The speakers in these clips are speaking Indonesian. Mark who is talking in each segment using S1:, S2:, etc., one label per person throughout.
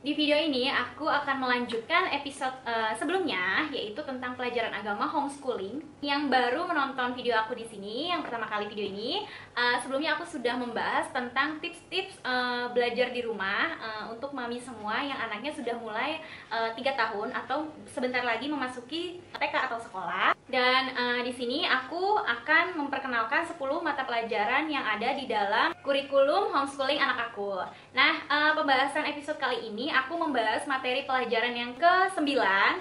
S1: Di video ini aku akan melanjutkan episode sebelumnya, yaitu tentang pelajaran agama homeschooling. Yang baru menonton video aku di sini, yang pertama kali video ini, sebelumnya aku sudah membahas tentang tips-tips belajar di rumah untuk mami semua yang anaknya sudah mulai 3 tahun atau sebentar lagi memasuki TK atau sekolah. Dan di sini aku akan memperkenalkan 10 mata pelajaran yang ada di dalam kurikulum homeschooling anak aku. Nah, pembahasan episode kali ini aku membahas materi pelajaran yang ke-9,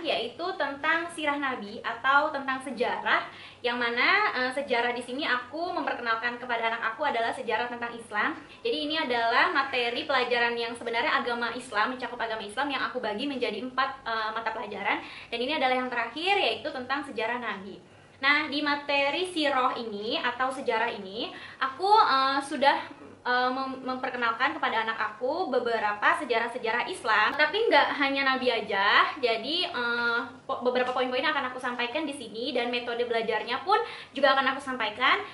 S1: yaitu tentang sirah Nabi atau tentang sejarah, yang mana sejarah di sini aku memperkenalkan kepada anak aku adalah sejarah tentang Islam. Jadi ini adalah materi pelajaran yang sebenarnya agama Islam, mencakup agama Islam, yang aku bagi menjadi 4 mata pelajaran, dan ini adalah yang terakhir, yaitu tentang sejarah Nabi. Nah, di materi sirah ini atau sejarah ini aku sudah memperkenalkan kepada anak aku beberapa sejarah-sejarah Islam, tapi nggak hanya Nabi aja. Jadi beberapa poin-poin akan aku sampaikan di sini, dan metode belajarnya pun juga akan aku sampaikan.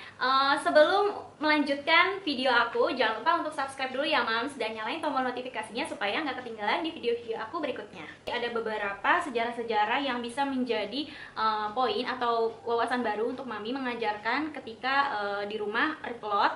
S1: Sebelum melanjutkan video aku, jangan lupa untuk subscribe dulu ya Mams, dan nyalain tombol notifikasinya supaya nggak ketinggalan di video-video aku berikutnya. Ada beberapa sejarah-sejarah yang bisa menjadi poin atau wawasan baru untuk Mami mengajarkan ketika di rumah replot.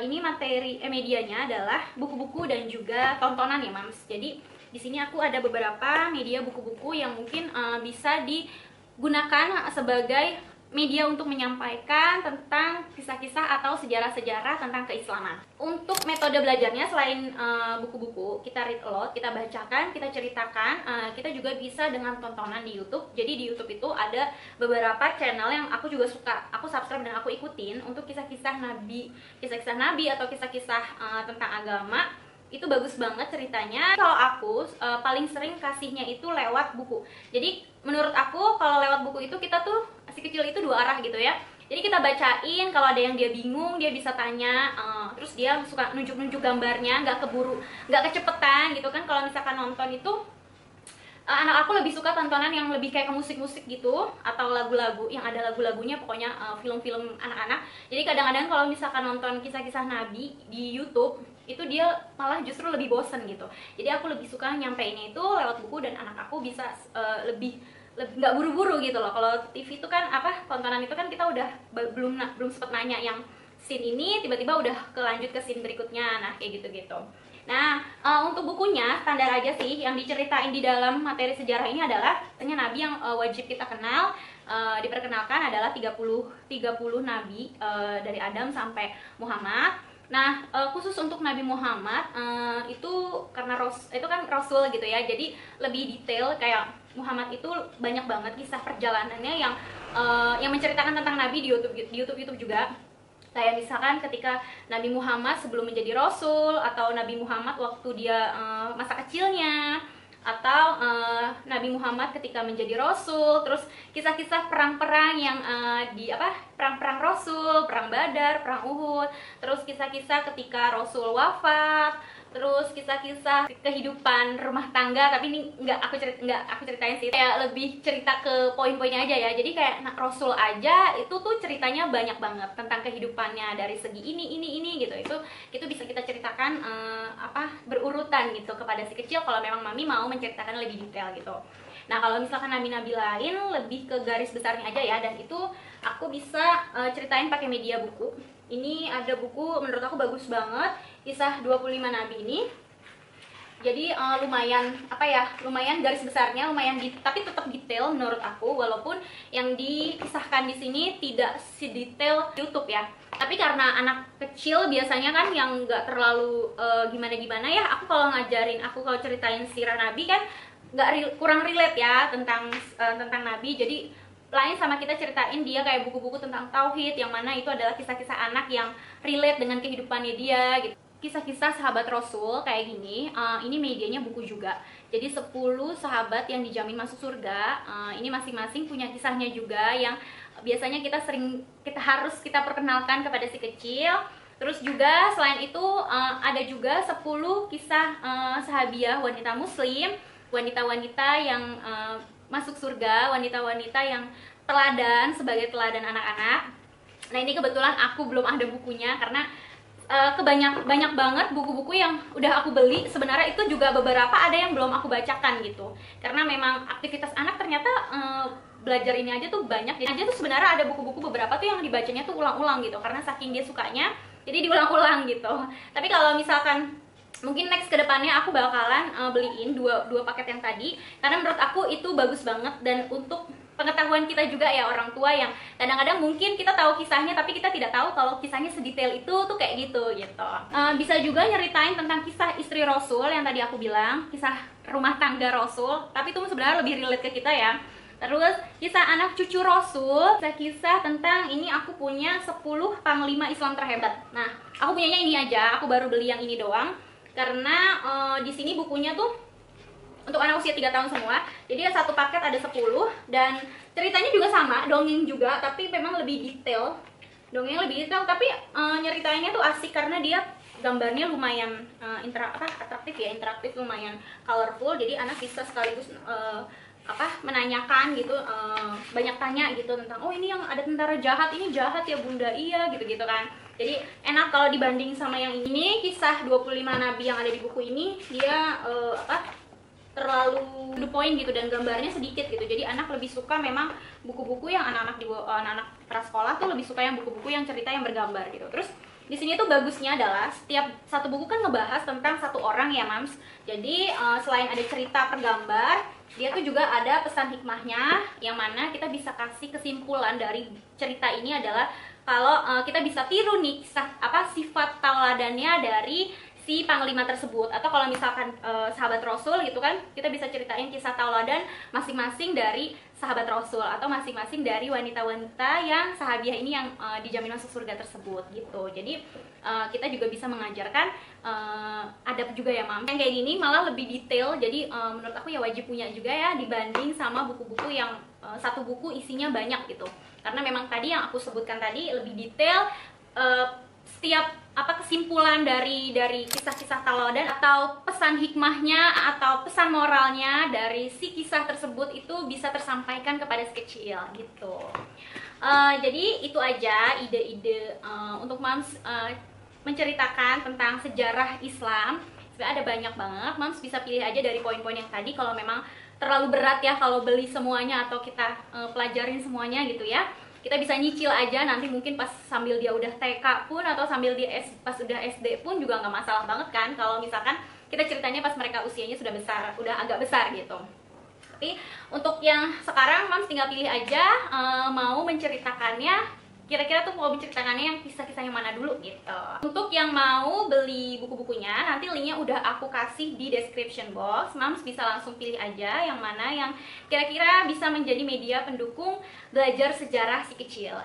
S1: Ini materi medianya adalah buku-buku dan juga tontonan ya Mams. Jadi di sini aku ada beberapa media buku-buku yang mungkin bisa digunakan sebagai media untuk menyampaikan tentang kisah-kisah atau sejarah-sejarah tentang keislaman. Untuk metode belajarnya, selain buku-buku, kita read aloud, kita bacakan, kita ceritakan, kita juga bisa dengan tontonan di YouTube. Jadi di YouTube itu ada beberapa channel yang aku juga suka, aku subscribe dan aku ikutin untuk kisah-kisah Nabi atau kisah-kisah tentang agama. Itu bagus banget ceritanya. Kalau aku paling sering kasihnya itu lewat buku. Jadi menurut aku kalau lewat buku itu kita tuh, si kecil itu dua arah gitu ya. Jadi kita bacain, kalau ada yang dia bingung dia bisa tanya, terus dia suka nunjuk-nunjuk gambarnya, nggak keburu, nggak kecepetan gitu kan. Kalau misalkan nonton itu anak aku lebih suka tontonan yang lebih kayak ke musik-musik gitu, atau lagu-lagu yang ada lagu-lagunya, pokoknya film-film anak-anak. Jadi kadang-kadang kalau misalkan nonton kisah-kisah Nabi di YouTube, itu dia malah justru lebih bosen gitu. Jadi aku lebih suka nyampeinnya itu lewat buku, dan anak aku bisa lebih nggak buru-buru gitu loh. Kalau TV itu kan tontonan itu kan kita udah belum sempet nanya yang scene ini, tiba-tiba udah kelanjut ke scene berikutnya. Nah kayak gitu-gitu. Nah, untuk bukunya standar aja sih. Yang diceritain di dalam materi sejarah ini adalah tanya Nabi yang wajib kita kenal. Diperkenalkan adalah 30 Nabi dari Adam sampai Muhammad. Nah, khusus untuk Nabi Muhammad itu karena itu kan Rasul gitu ya. Jadi lebih detail, kayak Muhammad itu banyak banget kisah perjalanannya yang menceritakan tentang Nabi di YouTube juga. Kayak misalkan ketika Nabi Muhammad sebelum menjadi Rasul, atau Nabi Muhammad waktu dia masa kecilnya, atau Nabi Muhammad ketika menjadi Rasul. Terus kisah-kisah perang-perang yang perang-perang Rasul, perang Badar, perang Uhud. Terus kisah-kisah ketika Rasul wafat. Terus kisah-kisah kehidupan rumah tangga, tapi ini nggak aku ceritain sih, kayak lebih cerita ke poin-poinnya aja ya. Jadi kayak Rasul aja itu tuh ceritanya banyak banget tentang kehidupannya dari segi ini gitu. Itu bisa kita ceritakan berurutan gitu kepada si kecil kalau memang Mami mau menceritakan lebih detail gitu. Nah, kalau misalkan nabi-nabi lain lebih ke garis besarnya aja ya, dan itu aku bisa ceritain pakai media buku. Ini ada buku menurut aku bagus banget, kisah 25 nabi ini. Jadi lumayan garis besarnya, tapi tetap detail menurut aku, walaupun yang dikisahkan di sini tidak sedetail YouTube ya. Tapi karena anak kecil biasanya kan yang nggak terlalu gimana-gimana ya, aku kalau ceritain sirah Nabi kan kurang relate ya tentang Nabi. Jadi lain sama kita ceritain dia kayak buku-buku tentang tauhid, yang mana itu adalah kisah-kisah anak yang relate dengan kehidupannya dia gitu. Kisah-kisah sahabat Rasul kayak gini, ini medianya buku juga. Jadi 10 sahabat yang dijamin masuk surga. Ini masing-masing punya kisahnya juga, yang biasanya harus kita perkenalkan kepada si kecil. Terus juga selain itu ada juga 10 kisah sahabiah wanita muslim, wanita-wanita yang masuk surga, wanita-wanita yang sebagai teladan anak-anak. Nah, ini kebetulan aku belum ada bukunya karena banyak banget buku-buku yang udah aku beli. Sebenarnya itu juga beberapa ada yang belum aku bacakan gitu, karena memang aktivitas anak ternyata belajar ini aja tuh banyak. Jadi aja tuh sebenarnya ada buku-buku beberapa tuh yang dibacanya tuh ulang-ulang gitu, karena saking dia sukanya jadi diulang-ulang gitu. Tapi kalau misalkan mungkin next kedepannya aku bakalan beliin dua paket yang tadi, karena menurut aku itu bagus banget. Dan untuk pengetahuan kita juga ya, orang tua yang kadang-kadang mungkin kita tahu kisahnya tapi kita tidak tahu kalau kisahnya sedetail itu tuh kayak gitu. Bisa juga nyeritain tentang kisah istri Rasul yang tadi aku bilang, kisah rumah tangga Rasul, tapi itu sebenarnya lebih relate ke kita ya. Terus kisah anak cucu Rasul, kisah tentang ini aku punya 10 panglima Islam terhebat. Nah, aku punyanya ini aja, aku baru beli yang ini doang, karena di sini bukunya tuh untuk anak usia 3 tahun semua. Jadi satu paket ada 10, dan ceritanya juga sama, dongeng juga, tapi memang lebih detail. Dongeng lebih detail, tapi nyeritainnya tuh asik karena dia gambarnya lumayan atraktif ya, interaktif, lumayan colorful. Jadi anak bisa sekaligus menanyakan gitu, banyak tanya gitu tentang, oh ini yang ada tentara jahat, ini jahat ya bunda, iya gitu kan. Jadi enak kalau dibanding sama yang ini, kisah 25 nabi yang ada di buku ini, dia terlalu the point gitu, dan gambarnya sedikit gitu. Jadi anak lebih suka memang buku-buku yang anak-anak prasekolah tuh lebih suka yang buku-buku yang cerita yang bergambar gitu. Terus di sini tuh bagusnya adalah setiap satu buku kan ngebahas tentang satu orang ya Mams. Jadi selain ada cerita per gambar, dia tuh juga ada pesan hikmahnya, yang mana kita bisa kasih kesimpulan dari cerita ini adalah kalau kita bisa tiru nih sifat tauladannya dari si panglima tersebut. Atau kalau misalkan sahabat Rasul gitu kan, kita bisa ceritain kisah tauladan masing-masing dari sahabat Rasul, atau masing-masing dari wanita-wanita yang sahabiah ini yang dijamin masuk surga tersebut gitu. Jadi kita juga bisa mengajarkan adab juga ya Mam. Yang kayak gini malah lebih detail, jadi menurut aku ya wajib punya juga ya, dibanding sama buku-buku yang satu buku isinya banyak gitu. Karena memang tadi yang aku sebutkan tadi lebih detail, setiap kesimpulan dari kisah-kisah tauladan atau pesan hikmahnya atau pesan moralnya dari si kisah tersebut itu bisa tersampaikan kepada si kecil gitu. Jadi itu aja ide-ide untuk Mams menceritakan tentang sejarah Islam. Sebenarnya ada banyak banget, Mams bisa pilih aja dari poin-poin yang tadi. Kalau memang terlalu berat ya kalau beli semuanya atau kita pelajarin semuanya gitu ya, kita bisa nyicil aja nanti, mungkin pas sambil dia udah TK pun, atau sambil dia pas udah SD pun juga nggak masalah banget kan, kalau misalkan kita ceritanya pas mereka usianya sudah besar, udah agak besar gitu. Tapi untuk yang sekarang Mams tinggal pilih aja mau menceritakannya, kira-kira tuh mau menceritakannya yang kisah-kisah yang mana dulu gitu. Untuk yang mau beli buku-bukunya, nanti linknya udah aku kasih di description box. Mams bisa langsung pilih aja yang mana yang kira-kira bisa menjadi media pendukung belajar sejarah si kecil.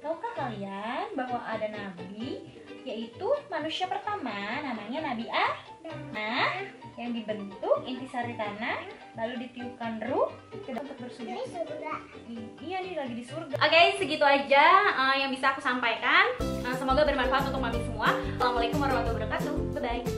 S2: Tahukah kalian bahwa ada nabi, yaitu manusia pertama, namanya Nabi Nah, yang dibentuk intisari tanah, lalu ditiupkan ruh untuk bersujud. Iya nih, lagi di surga.
S1: Oke, segitu aja yang bisa aku sampaikan. Semoga bermanfaat untuk mami semua. Assalamualaikum warahmatullahi wabarakatuh. Bye bye.